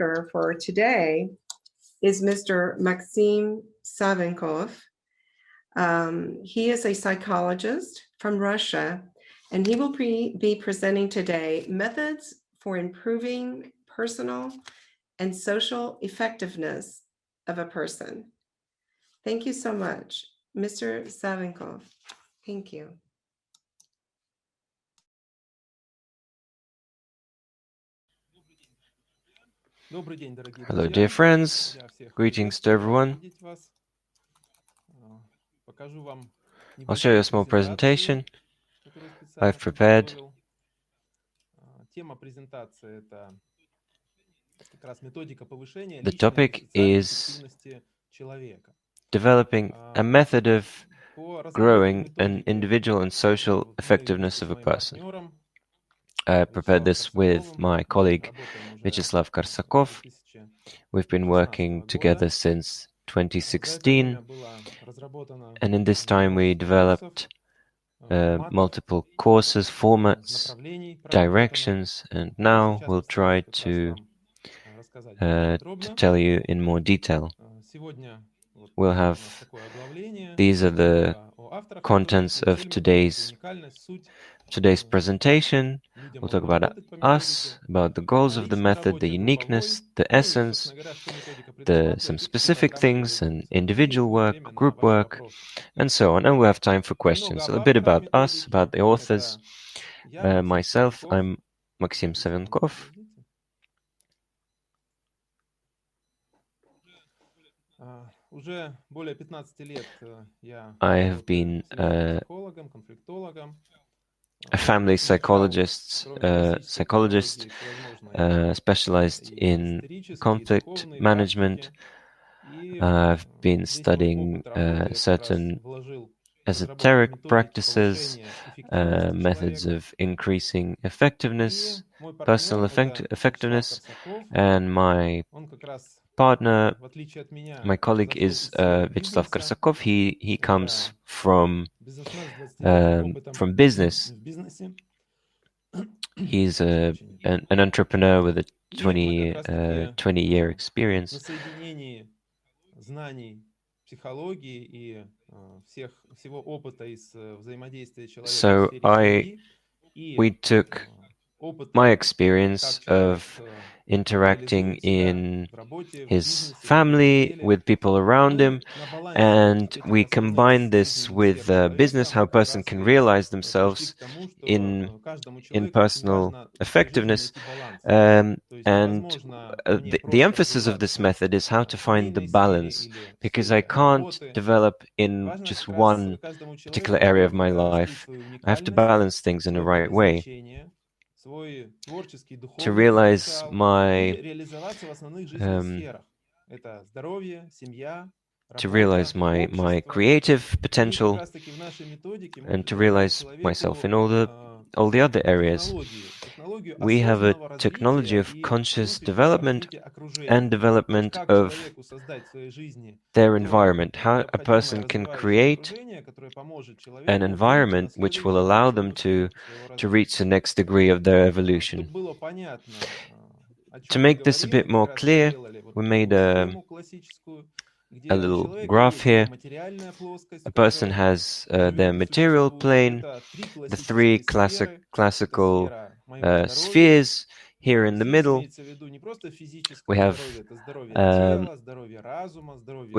speaker for today is Mr. Maxim Savenkov. He is a psychologist from Russia, and he will be presenting today methods for improving personal and social effectiveness of a person. Thank you so much, Mr. Savenkov. Thank you. Hello, dear friends. Greetings to everyone. I'll show you a small presentation I've prepared. The topic is developing a method of growing an individual and social effectiveness of a person. I prepared this with my colleague Vyacheslav Korsakov. We've been working together since 2016, and in this time we developed multiple courses, formats, directions, and now we'll try to tell you in more detail. We'll have, these are the contents of today's presentation. We'll talk about us, about the goals of the method, the uniqueness, the essence, some specific things, and individual work, group work, and so on. And we'll have time for questions. So a bit about us, about the authors. Myself, I'm Maxim Savenkov. I have been a family psychologist, specialized in conflict management. I've been studying certain esoteric practices, methods of increasing effectiveness, personal effectiveness, and my partner, my colleague, is Vyacheslav Korsakov. He comes from business. He's an entrepreneur with a 20-year experience. So we took my experience of interacting in his family, with people around him, and we combine this with business, how a person can realize themselves in personal effectiveness. The emphasis of this method is how to find the balance, because I can't develop in just one particular area of my life. I have to balance things in the right way to realize my creative potential, and to realize myself in all the other areas. We have a technology of conscious development and development of their environment, how a person can create an environment which will allow them to reach the next degree of their evolution. To make this a bit more clear, we made a little graph here. A person has their material plane, the three classical spheres. Here in the middle, we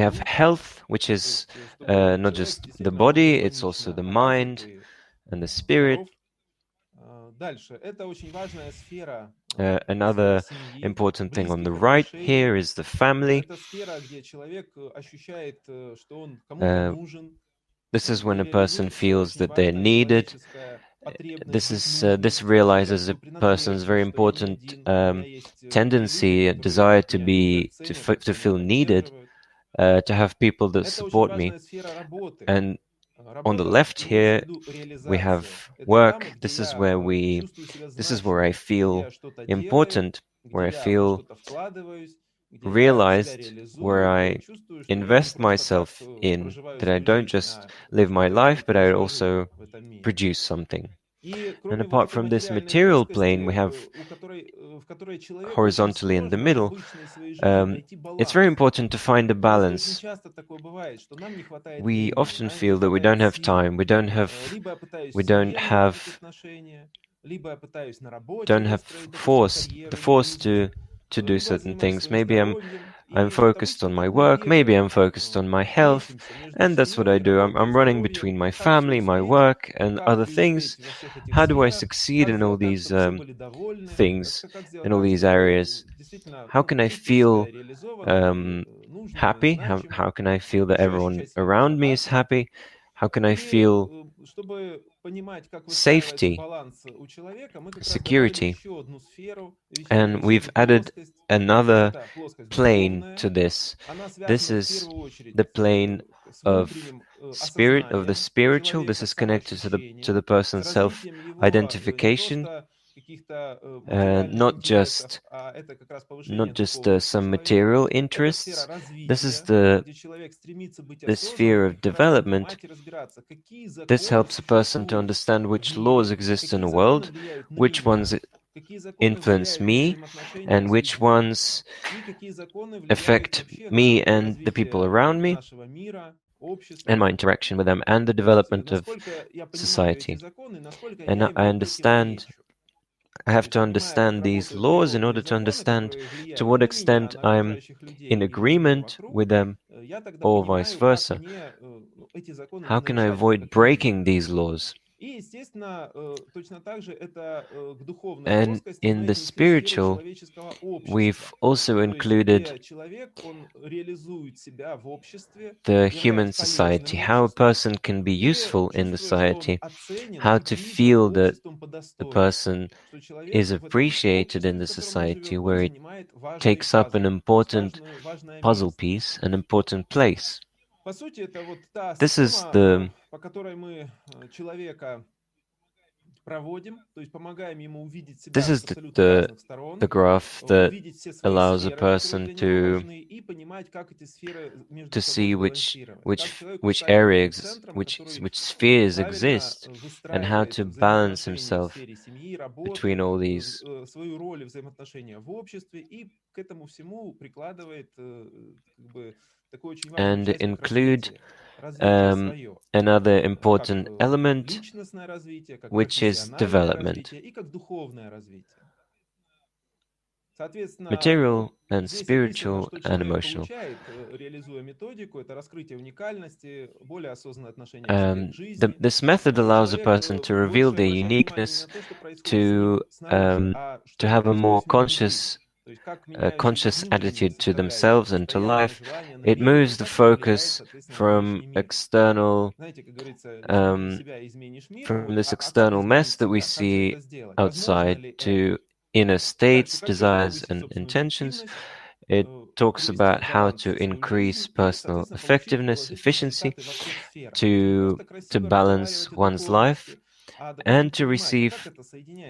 have health, which is not just the body, it's also the mind and the spirit. Another important thing on the right here is the family. This is when a person feels that they're needed. This realizes a person's very important tendency, a desire to feel needed, to have people that support me. And on the left here, we have work. This is where I feel important, where I feel realized, where I invest myself in, that I don't just live my life, but I also produce something And apart from this material plane, we have horizontally in the middle. It's very important to find a balance. We often feel that we don't have time, we don't have the force to do certain things. Maybe I'm focused on my work, maybe I'm focused on my health, and that's what I do. I'm running between my family, my work, and other things. How do I succeed in all these things, in all these areas? How can I feel happy? How can I feel that everyone around me is happy? How can I feel safety, security? And we've added another plane to this. This is the plane of the spiritual. This is connected to the person's self-identification, not just some material interests. This is the sphere of development. This helps a person to understand which laws exist in the world, which ones influence me, and which ones affect me and the people around me, and my interaction with them, and the development of society. And I have to understand these laws in order to understand to what extent I'm in agreement with them, or vice versa. How can I avoid breaking these laws? And in the spiritual, we've also included the human society, how a person can be useful in the society, how to feel that the person is appreciated in the society, where it takes up an important puzzle piece, an important place. This is the graph that allows a person to see which areas, which spheres exist, and how to balance himself between all these. And include another important element, which is development. Material and spiritual and emotional. This method allows a person to reveal their uniqueness, to have a more conscious attitude to themselves and to life. It moves the focus from this external mess that we see outside to inner states, desires, and intentions. It talks about how to increase personal effectiveness, efficiency, to balance one's life, and to receive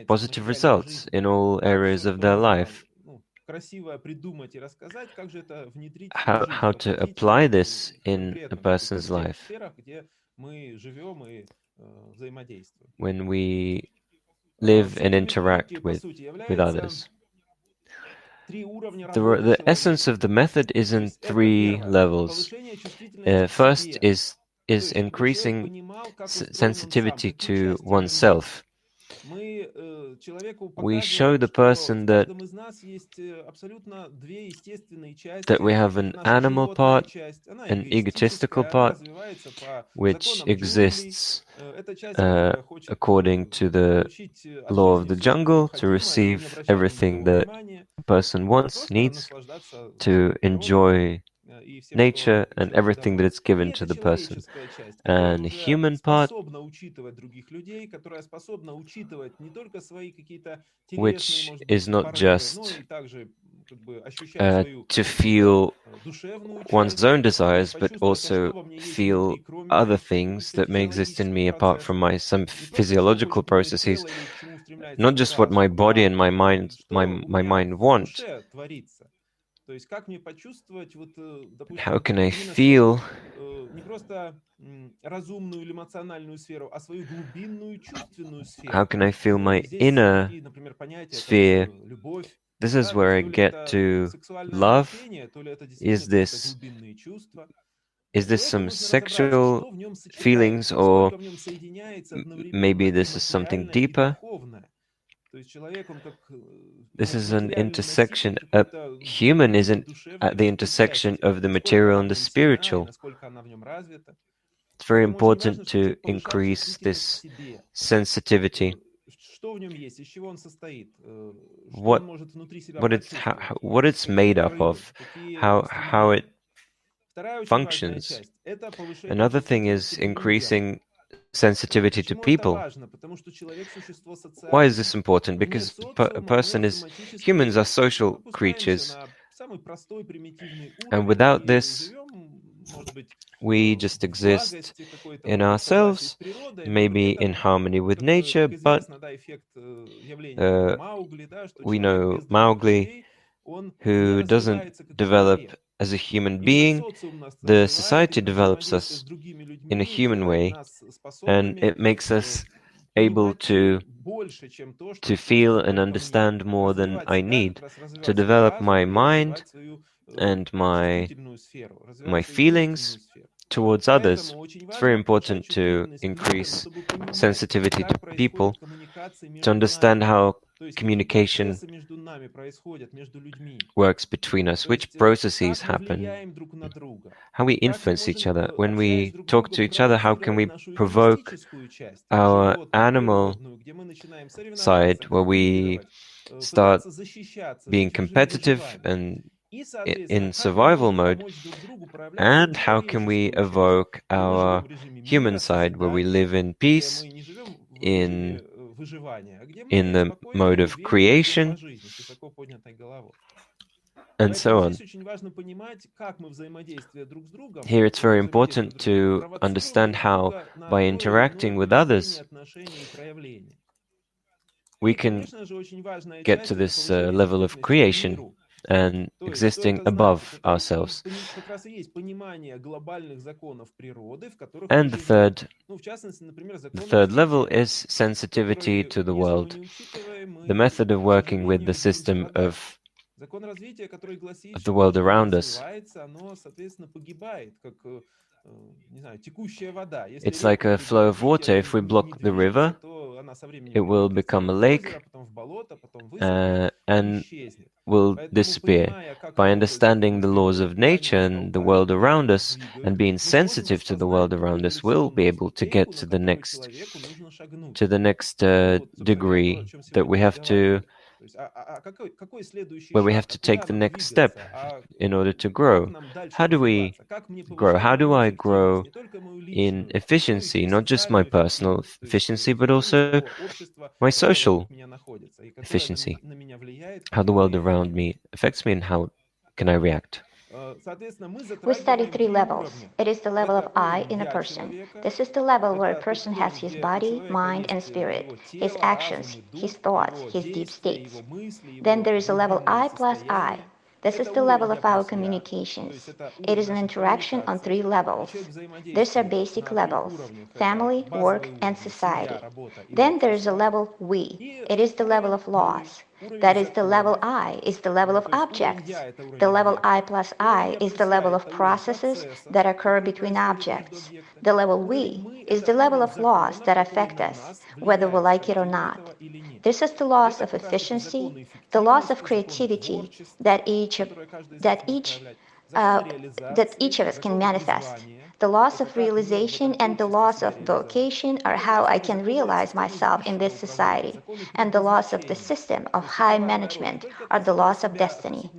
positive results in all areas of their life. How to apply this in a person's life when we live and interact with others. The essence of the method is in 3 levels. First is increasing sensitivity to oneself. We show the person that we have an animal part, an egotistical part, which exists according to the law of the jungle, to receive everything that a person wants, needs, to enjoy nature and everything that is given to the person. And the human part, which is not just to feel one's own desires, but also feel other things that may exist in me apart from some physiological processes, not just what my body and my mind want. How can I feel how can I feel my inner sphere? This is where I get to love. Is this some sexual feelings, or maybe this is something deeper? This is an intersection. A human isn't at the intersection of the material and the spiritual. It's very important to increase this sensitivity. What it's made up of, how it functions. Another thing is increasing sensitivity to people. Why is this important? Because humans are social creatures, and without this, we just exist in ourselves, maybe in harmony with nature, but we know Mowgli, who doesn't develop as a human being. The society develops us in a human way, and it makes us able to feel and understand more than I need, to develop my mind and my feelings towards others. It's very important to increase sensitivity to people, to understand how communication works between us, which processes happen, how we influence each other. When we talk to each other, how can we provoke our animal side, where we start being competitive and in survival mode, and how can we evoke our human side, where we live in peace, in the mode of creation, and so on. Here it's very important to understand how, by interacting with others, we can get to this level of creation and existing above ourselves. And the third level is sensitivity to the world. The method of working with the system of the world around us. It's like a flow of water. If we block the river, it will become a lake and will disappear. By understanding the laws of nature and the world around us, and being sensitive to the world around us, we'll be able to get to the next degree that we have to, where we have to take the next step in order to grow. How do we grow? How do I grow in efficiency, not just my personal efficiency, but also my social efficiency? How the world around me affects me, and how can I react? We study three levels. It is the level of I in a person. This is the level where a person has his body, mind, and spirit, his actions, his thoughts, his deep states. Then there is a level I plus I. This is the level of our communications. It is an interaction on three levels. These are basic levels: family, work, and society. Then there is a level we. It is the level of laws. That is the level I, is the level of objects. The level I plus I is the level of processes that occur between objects. The level we is the level of laws that affect us, whether we like it or not. This is the loss of efficiency, the loss of creativity that that each uh, that each of us can manifest. The loss of realization and the loss of vocation are how I can realize myself in this society, and the loss of the system of high management are the loss of destiny.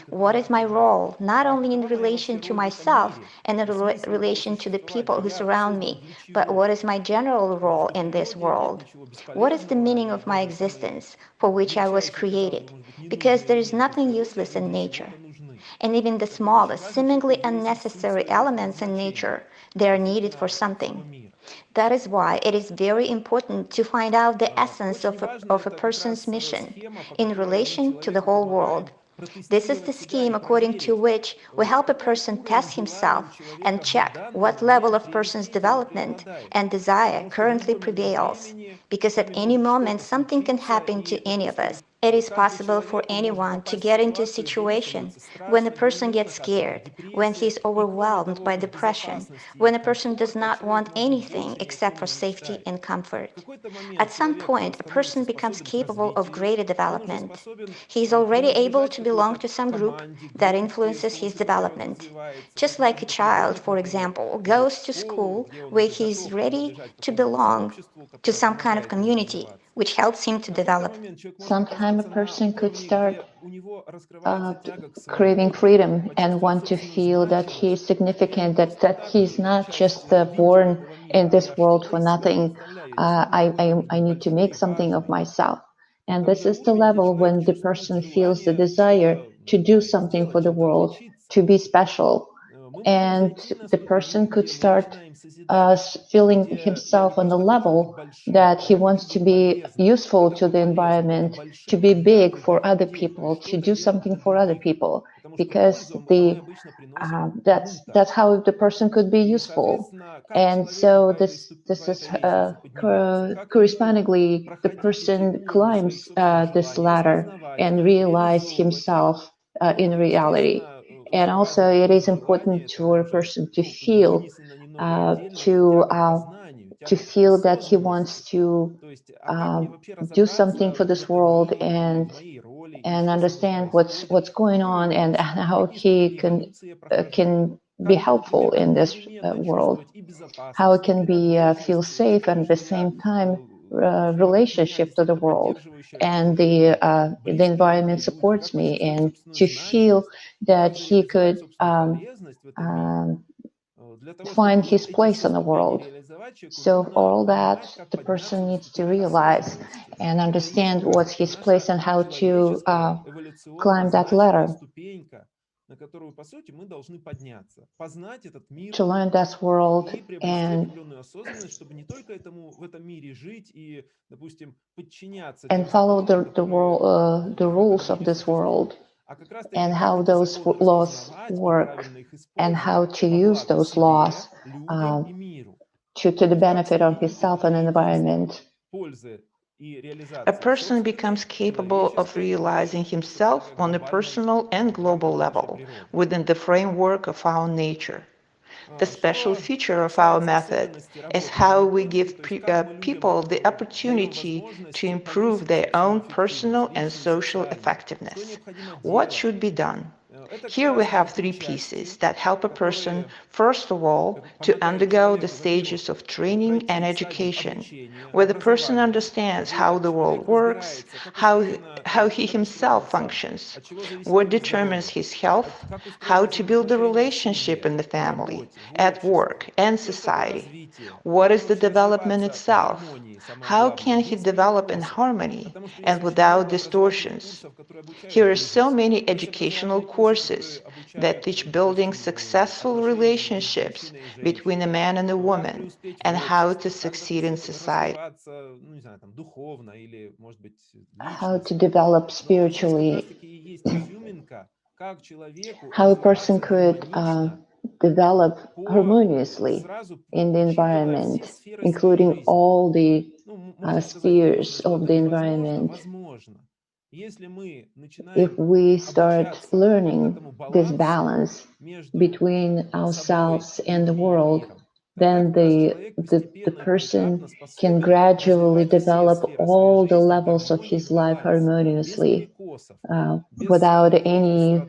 What is my role, not only in relation to myself and in relation to the people who surround me, but what is my general role in this world? What is the meaning of my existence for which I was created? Because there is nothing useless in nature. And even the smallest, seemingly unnecessary elements in nature, they are needed for something. That is why it is very important to find out the essence of a person's mission in relation to the whole world. This is the scheme according to which we help a person test himself and check what level of person's development and desire currently prevails, because at any moment something can happen to any of us. It is possible for anyone to get into a situation when a person gets scared, when he is overwhelmed by depression, when a person does not want anything except for safety and comfort. At some point, a person becomes capable of greater development. He is already able to belong to some group that influences his development. Just like a child, for example, goes to school where he is ready to belong to some kind of community, which helps him to develop. Sometime a person could start craving freedom and want to feel that he is significant, that he's not just born in this world for nothing. I need to make something of myself. And this is the level when the person feels the desire to do something for the world, to be special. And the person could start feeling himself on the level that he wants to be useful to the environment, to be big for other people, to do something for other people, because that's how the person could be useful. And so this is correspondingly the person climbs this ladder and realize himself in reality. And also, it is important for a person to feel to feel that he wants to do something for this world and understand what's going on and how he can be helpful in this world, how it can be feel safe and at the same time relationship to the world, and the environment supports me, and to feel that he could find his place in the world. So all that the person needs to realize and understand what's his place and how to climb that ladder, to learn this world and follow the rules of this world, and how those laws work, and how to use those laws to the benefit of himself and the environment. A person becomes capable of realizing himself on a personal and global level within the framework of our nature. The special feature of our method is how we give people the opportunity to improve their own personal and social effectiveness. What should be done? Here we have three pieces that help a person, first of all, to undergo the stages of training and education, where the person understands how the world works, how he himself functions, what determines his health, how to build a relationship in the family, at work, and society. What is the development itself? How can he develop in harmony and without distortions? Here are so many educational courses that teach building successful relationships between a man and a woman and how to succeed in society. How to develop spiritually, how a person could develop harmoniously in the environment, including all the spheres of the environment. If we start learning this balance between ourselves and the world, then the person can gradually develop all the levels of his life harmoniously, without any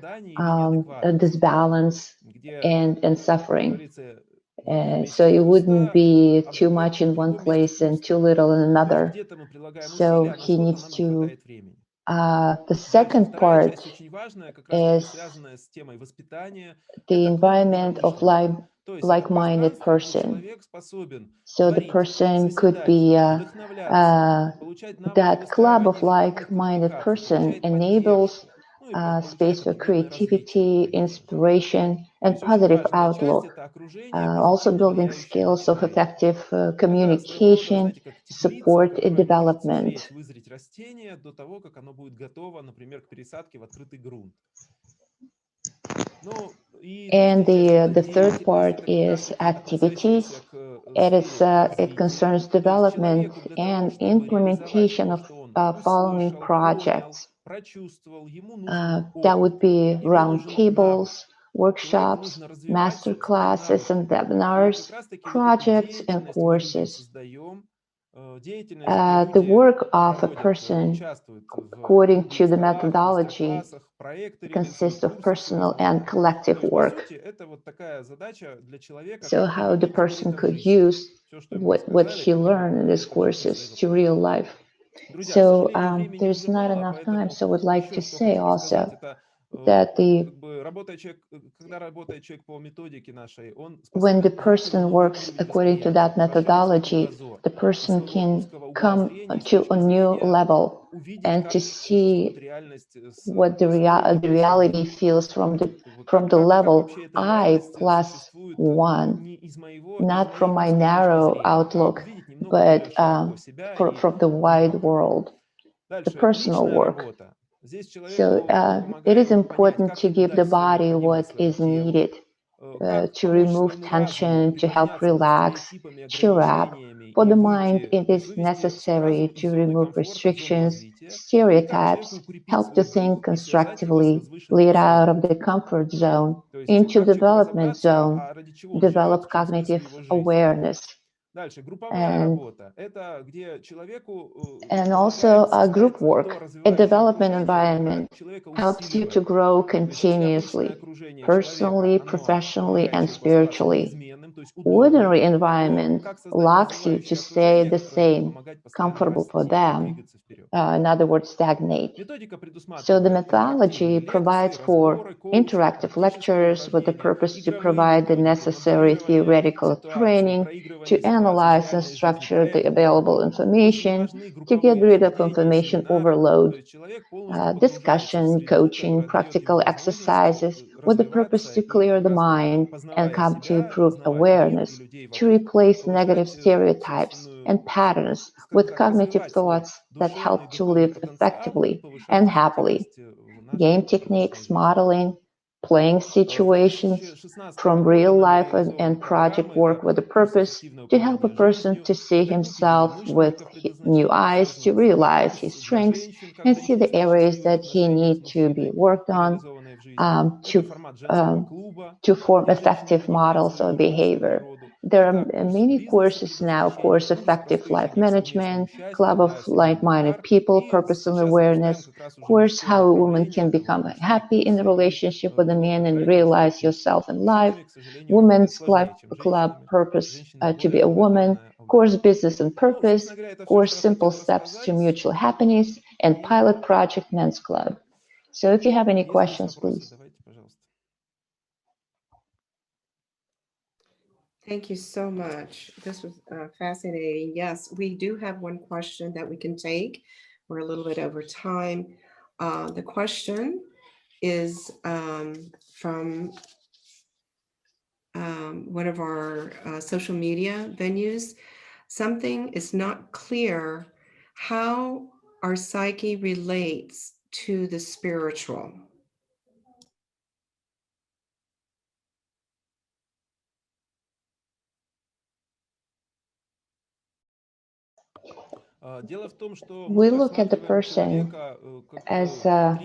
disbalance and suffering. So it wouldn't be too much in one place and too little in another. So he needs to. The second part is the environment of like-minded person. So the person could be that club of like-minded person enables space for creativity, inspiration, and positive outlook. Also building skills of effective communication, support development. And the third part is activities. It concerns development and implementation of following projects. That would be roundtables, workshops, master classes and webinars, projects and courses. The work of a person, according to the methodology, consists of personal and collective work. So how the person could use what he learned in these courses to real life. So there's not enough time, so I would like to say also that when the person works according to that methodology, the person can come to a new level and to see what the reality feels from the level I plus one, not from my narrow outlook, but from the wide world, the personal work. So it is important to give the body what is needed to remove tension, to help relax, cheer up. For the mind, it is necessary to remove restrictions, stereotypes, help to think constructively, lead out of the comfort zone into development zone, develop cognitive awareness. And also group work, a development environment helps you to grow continuously, personally, professionally, and spiritually. Ordinary environment locks you to stay the same, comfortable for them, in other words, stagnate. So the methodology provides for interactive lectures with the purpose to provide the necessary theoretical training to analyze and structure the available information, to get rid of information overload, discussion, coaching, practical exercises with the purpose to clear the mind and come to improved awareness, to replace negative stereotypes and patterns with cognitive thoughts that help to live effectively and happily. Game techniques, modeling, playing situations from real life and project work with a purpose to help a person to see himself with new eyes, to realize his strengths and see the areas that he needs to be worked on, to form effective models of behavior. There are many courses now, course Effective Life Management, Club of Like-Minded People, Purpose and Awareness, course How a Woman Can Become Happy in a Relationship with a Man and Realize Yourself in Life, Women's Club Purpose to Be a Woman, course Business and Purpose, course Simple Steps to Mutual Happiness, and Pilot Project Men's Club. So if you have any questions, please. Thank you so much. This was fascinating. Yes, we do have one question that we can take. We're a little bit over time. The question is from one of our social media venues. Something is not clear how our psyche relates to the spiritual. We look at the person as a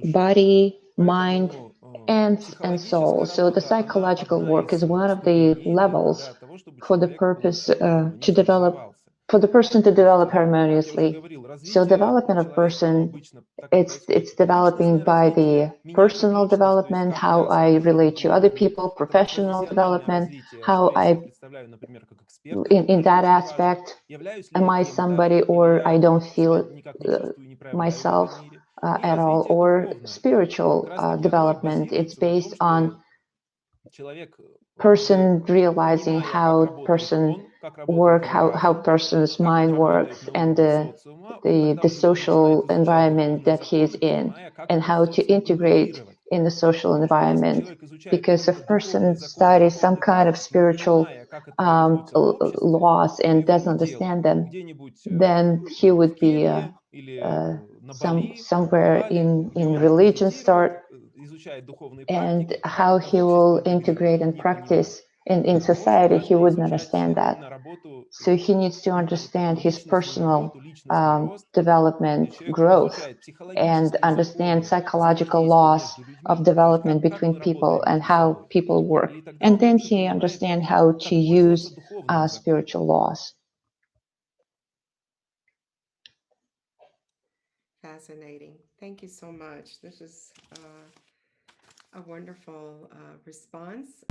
body, mind, and soul. So the psychological work is one of the levels for the purpose for the person to develop harmoniously. So development of person, it's developing by the personal development, how I relate to other people, professional development, how I, in that aspect, am I somebody or I don't feel myself at all, or spiritual development. It's based on person realizing how person work, how person's mind works, and the social environment that he's in, and how to integrate in the social environment. Because if a person studies some kind of spiritual laws and doesn't understand them, then he would be somewhere in religion start, and how he will integrate and practice in society, he wouldn't understand that. So he needs to understand his personal development, growth, and understand psychological laws of development between people and how people work. And then he understands how to use spiritual laws. Fascinating. Thank you so much. This is a wonderful response.